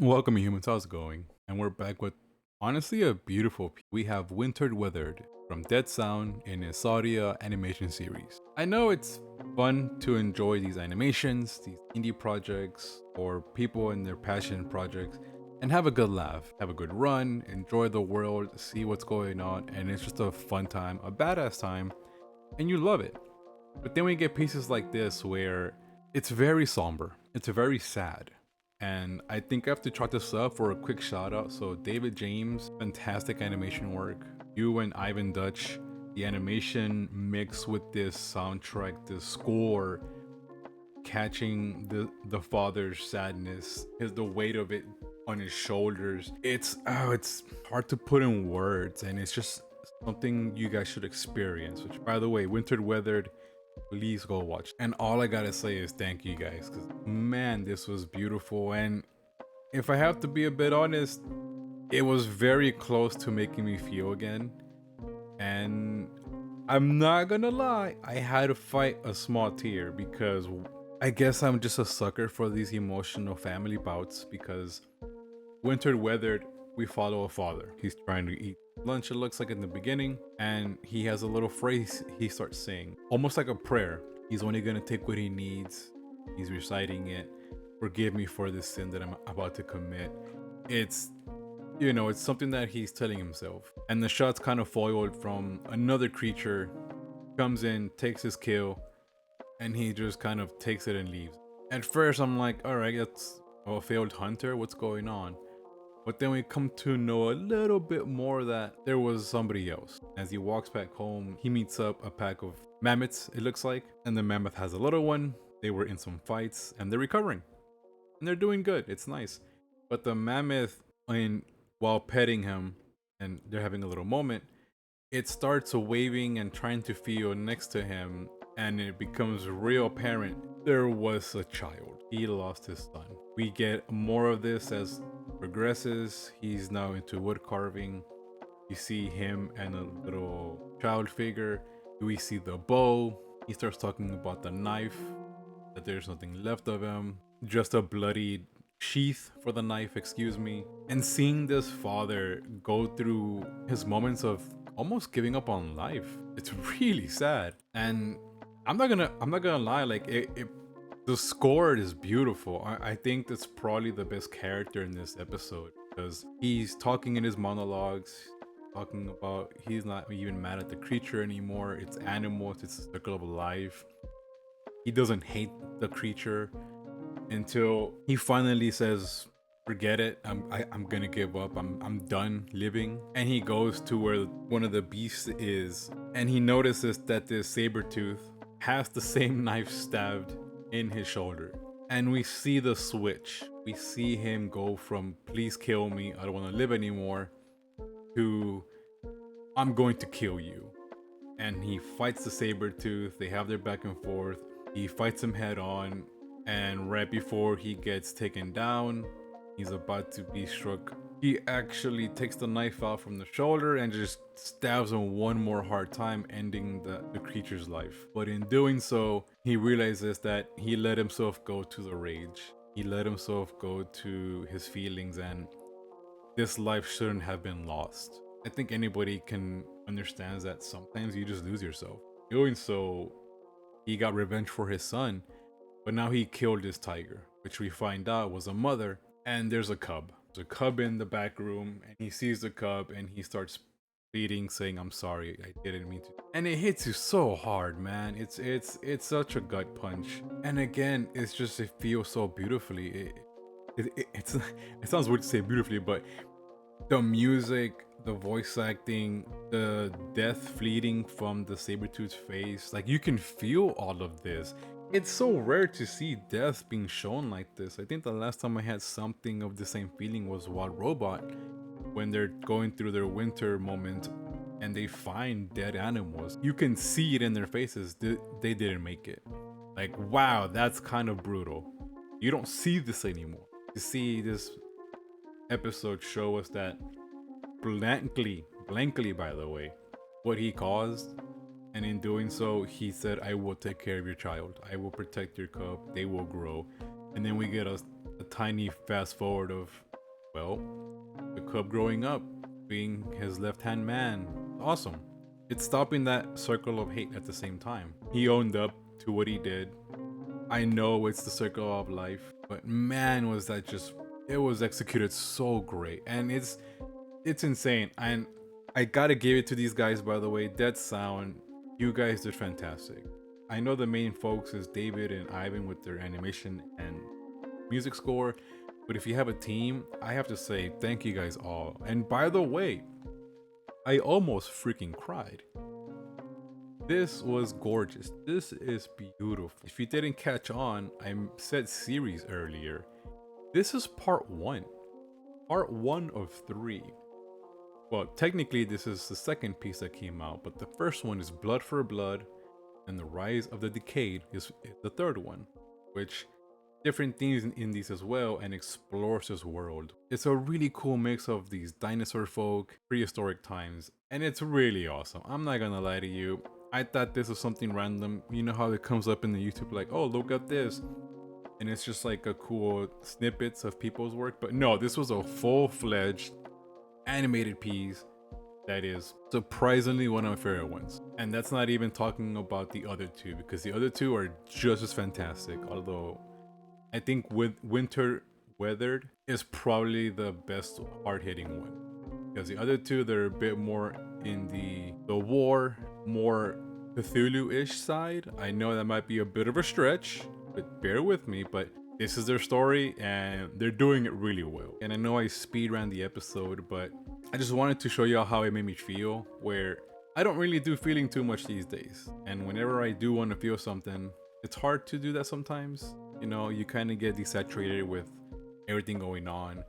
Welcome, humans. How's it going? And we're back with honestly a beautiful. We have Wintered Weathered from Dead Sound in a SAURIA animation series. I know it's fun to enjoy these animations, these indie projects, or people in their passion projects, and have a good laugh, have a good run, enjoy the world, see what's going on, and it's just a fun time, a badass time, and you love it. But then we get pieces like this where it's very somber, it's very sad. And I think I have to chalk this up for a quick shout out. So, David James, fantastic animation work. You and Ivan Dutch, the animation mixed with this soundtrack, this score, catching the father's sadness, the weight of it on his shoulders. It's hard to put in words, and it's just something you guys should experience. Which, by the way, Wintered Weathered, please go watch. And all I gotta say is thank you guys, because man, this was beautiful. And if I have to be a bit honest, it was very close to making me feel again. And I'm not gonna lie, I had to fight a small tear because I guess I'm just a sucker for these emotional family bouts. Because Wintered Weathered, we follow a father. He's trying to eat lunch, it looks like, in the beginning, and he has a little phrase he starts saying, almost like a prayer. He's only gonna take what he needs. He's reciting it. Forgive me for this sin that I'm about to commit. It's it's something that he's telling himself. And the shot's kind of foiled from another creature, comes in, takes his kill, and he just kind of takes it and leaves. At first, I'm like, all right, that's a failed hunter. What's going on? But then we come to know a little bit more that there was somebody else. As he walks back home, he meets up a pack of mammoths, it looks like, and the mammoth has a little one. They were in some fights and they're recovering. And they're doing good. It's nice. But the mammoth, while petting him and they're having a little moment, it starts waving and trying to feel next to him, and it becomes real apparent there was a child. He lost his son. We get more of this as progresses. He's now into wood carving. You see him and a little child figure. We see the bow. He starts talking about the knife, that there's nothing left of him, just a bloody sheath for the knife, excuse me. And seeing this father go through his moments of almost giving up on life, it's really sad. And I'm not gonna lie, like the score is beautiful. I think that's probably the best character in this episode because he's talking in his monologues, talking about he's not even mad at the creature anymore. It's animals, it's a circle of life. He doesn't hate the creature until he finally says, forget it, I'm gonna give up, I'm done living. And he goes to where one of the beasts is, and he notices that this saber tooth has the same knife stabbed in his shoulder. And we see the switch. We see him go from please kill me, I don't want to live anymore, to I'm going to kill you. And he fights the saber tooth. They have their back and forth. He fights him head on, and right before he gets taken down, he's about to be struck, he actually takes the knife out from the shoulder and just stabs him one more hard time, ending the creature's life. But in doing so, he realizes that he let himself go to the rage. He let himself go to his feelings, and this life shouldn't have been lost. I think anybody can understand that sometimes you just lose yourself. Doing so, he got revenge for his son, but now he killed this tiger, which we find out was a mother, and there's a cub. There's a cub in the back room, and he sees the cub and he starts pleading, saying, I'm sorry, I didn't mean to. And it hits you so hard, man. It's such a gut punch. And again, it feels so beautifully. It sounds weird to say beautifully, but the music, the voice acting, the death fleeting from the saber-tooth's face, like you can feel all of this. It's so rare to see death being shown like this. I think the last time I had something of the same feeling was Wild Robot, when they're going through their winter moment and they find dead animals. You can see it in their faces. They didn't make it. Like, wow, that's kind of brutal. You don't see this anymore. To see this episode show us that blankly, by the way, what he caused. And in doing so, he said, I will take care of your child. I will protect your cub. They will grow. And then we get a tiny fast forward of Well, the cub growing up, being his left-hand man, awesome. It's stopping that circle of hate at the same time. He owned up to what he did. I know it's the circle of life, but man, was that just, it was executed so great. And it's insane. And I gotta give it to these guys, by the way. Dead Sound, you guys did fantastic. I know the main folks is David and Ivan with their animation and music score, but if you have a team, I have to say thank you guys all. And by the way, I almost freaking cried. This was gorgeous. This is beautiful. If you didn't catch on, I said series earlier. This is part one. Part one of three. Well, technically, this is the second piece that came out, but the first one is Blood for Blood, and The Rise of the Decayed is the third one, which different themes in these as well and explores this world. It's a really cool mix of these dinosaur folk, prehistoric times, and it's really awesome. I'm not gonna lie to you. I thought this was something random. You know how it comes up in the YouTube like, oh, look at this. And it's just like a cool snippets of people's work. But no, this was a full-fledged animated piece that is surprisingly one of my favorite ones. And that's not even talking about the other two, because the other two are just as fantastic. Although I think with Winter Weathered is probably the best hard-hitting one, because the other two, they're a bit more in the war, more Cthulhu-ish side. I know that might be a bit of a stretch, but bear with me. But this is their story and they're doing it really well. And I know I speed ran the episode, but I just wanted to show you how it made me feel, where I don't really do feeling too much these days. And whenever I do want to feel something, it's hard to do that sometimes. You know, you kind of get desaturated with everything going on.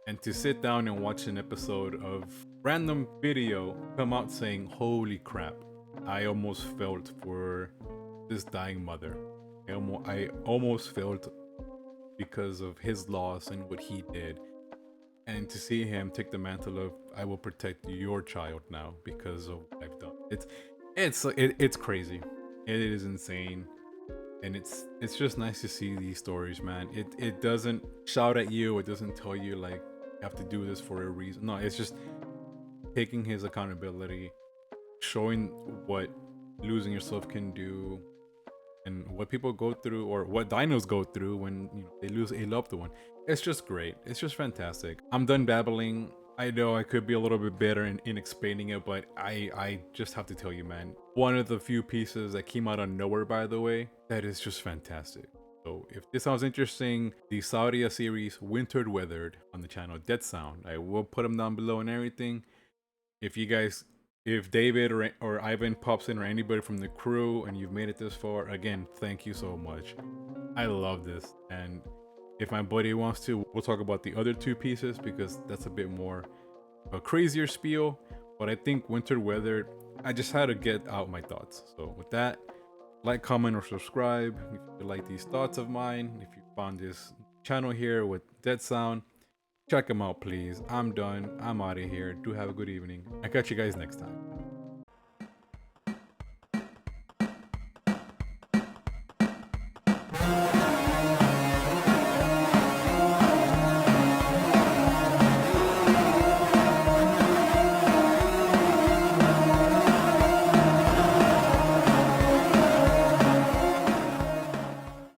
And to sit down and watch an episode of random video come out saying, holy crap, I almost felt for this dying mother. I almost felt because of his loss and what he did. And to see him take the mantle of, I will protect your child now because of what I've done. It's crazy. It is insane. And it's just nice to see these stories, man. It doesn't shout at you. It doesn't tell you like you have to do this for a reason. No, it's just taking his accountability, showing what losing yourself can do, and what people go through, or what dinos go through when they lose a loved one. It's just great. It's just fantastic. I'm done babbling. I know I could be a little bit better in explaining it, but I just have to tell you, man, one of the few pieces that came out of nowhere, by the way, that is just fantastic. So if this sounds interesting, the SAURIA series Winter Weathered on the channel Dead Sound, I will put them down below and everything. If you guys, if David or Ivan pops in, or anybody from the crew, and you've made it this far, again, thank you so much. I love this. And if my buddy wants to, we'll talk about the other two pieces, because that's a bit more a crazier spiel. But I think Winter Weather, I just had to get out my thoughts. So with that, like, comment, or subscribe if you like these thoughts of mine. If you found this channel here with Dead Sound, check them out, please. I'm done. I'm out of here. Do have a good evening. I'll catch you guys next time.